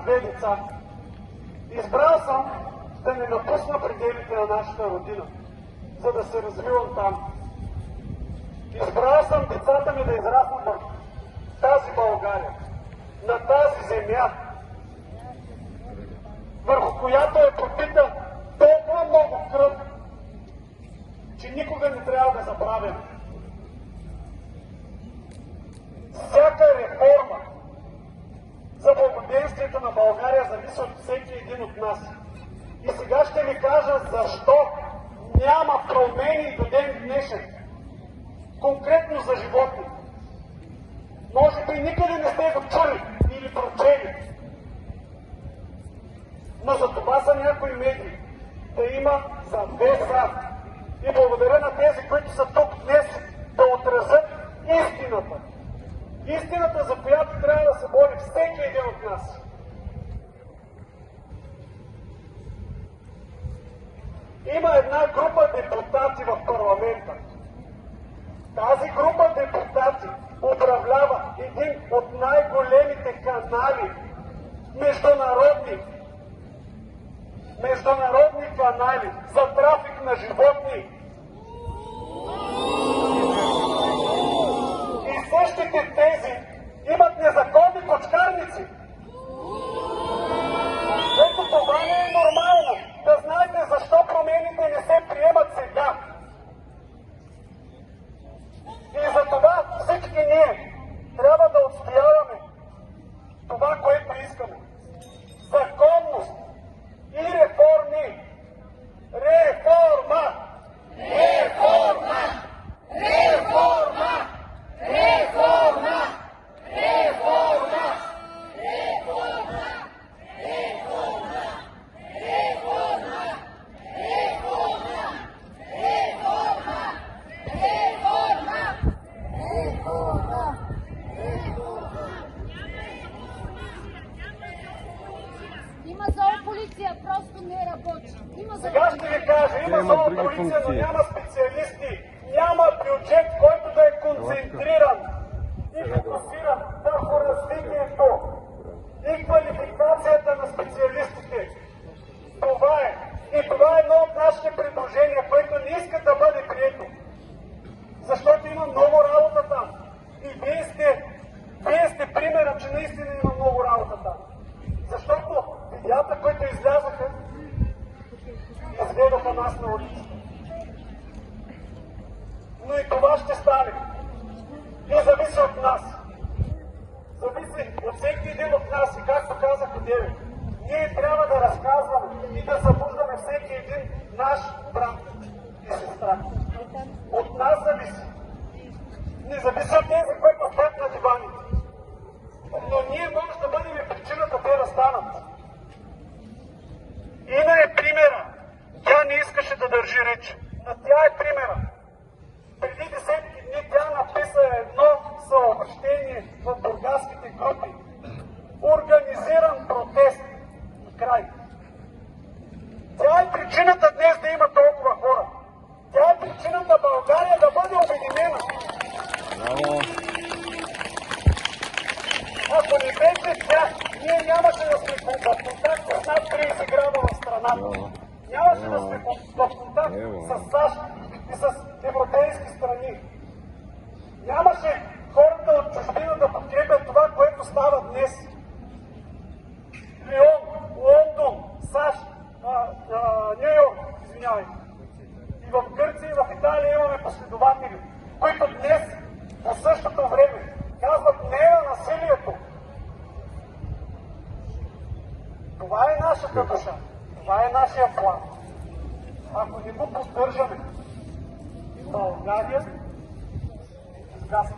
две деца. Избрал съм да не напусна пределите на нашата родина, за да се развивам там. Избрал съм децата ми да израснат в тази България, на тази земя, върху която е пропита толкова много кръв, че никога не трябва да забравяме. Всяка реформа за благоденствието на България зависи от всеки един от нас. И сега ще ви кажа защо няма промени до ден днешен. Конкретно за животни. Може би никъде не сте го чули или прочели. Но за това са някои медии. Да има завеса. И благодаря на тези, които са тук днес, да отразят истината. Истината, за която трябва да се бори всеки един от нас. Има една група депутати в парламента. Тази група депутати управлява един от най-големите канали, международни канали за трафик на животни. И същите тези имат незаконни кочкарници. Ето това не е нормално. Да знаете защо промените не се приемат сега. И за това всички ние трябва да отстояваме това, което искаме. Законност и реформи. Реформа! Реформа! Реформа! Реформа! Реформа! Реформа! Реформа! Реформа! Реформа! Реформа! Реформа! Има зоополиция, просто не работи. Сега ще ви кажа, има зоополиция, но няма специалисти, няма бюджет, който да е концентриран и фокусиран върху развитието и квалификацията на специалистите. Това е. И това е едно от нашите предложения, което не иска да бъде прието. Защото има много работа там. И вие сте примера, че наистина има много работа там. Защото видеята, които излязаха, изведоха нас на улицата. Но и това ще стане. И зависи от нас. Зависи от всеки един от нас. И както казах одеве, ние трябва да разказваме и да събуждаме всеки един наш брат и сестра. От нас зависи. Не зависи от тези, които стоят на диваните. Но ние може да бъдем причината те да станат. Ина е примера. Тя не искаше да държи реч. Но тя е примера. Преди десетки дни тя написа едно съобщение в бургаските групи. Организиран протест. Край. Тя е причината днес да има толкова хора. Тя е причината България да бъде обединена. Браво! Ако не беше тя, ние нямаше да сме в контакт с над 30 града в страната. Нямаше да сме в контакт с САЩ и с европейски страни. Нямаше хората от чужбина да подкрепят това, което става днес. Лион, Лондон, САЩ, Ню Йорк, извинявайте. И в Гърция, и в Италия имаме последователи, които днес по същото време казват не на насилието. Това е нашата душа. Това е нашия план. Ако не го поддържаме, България изгасва.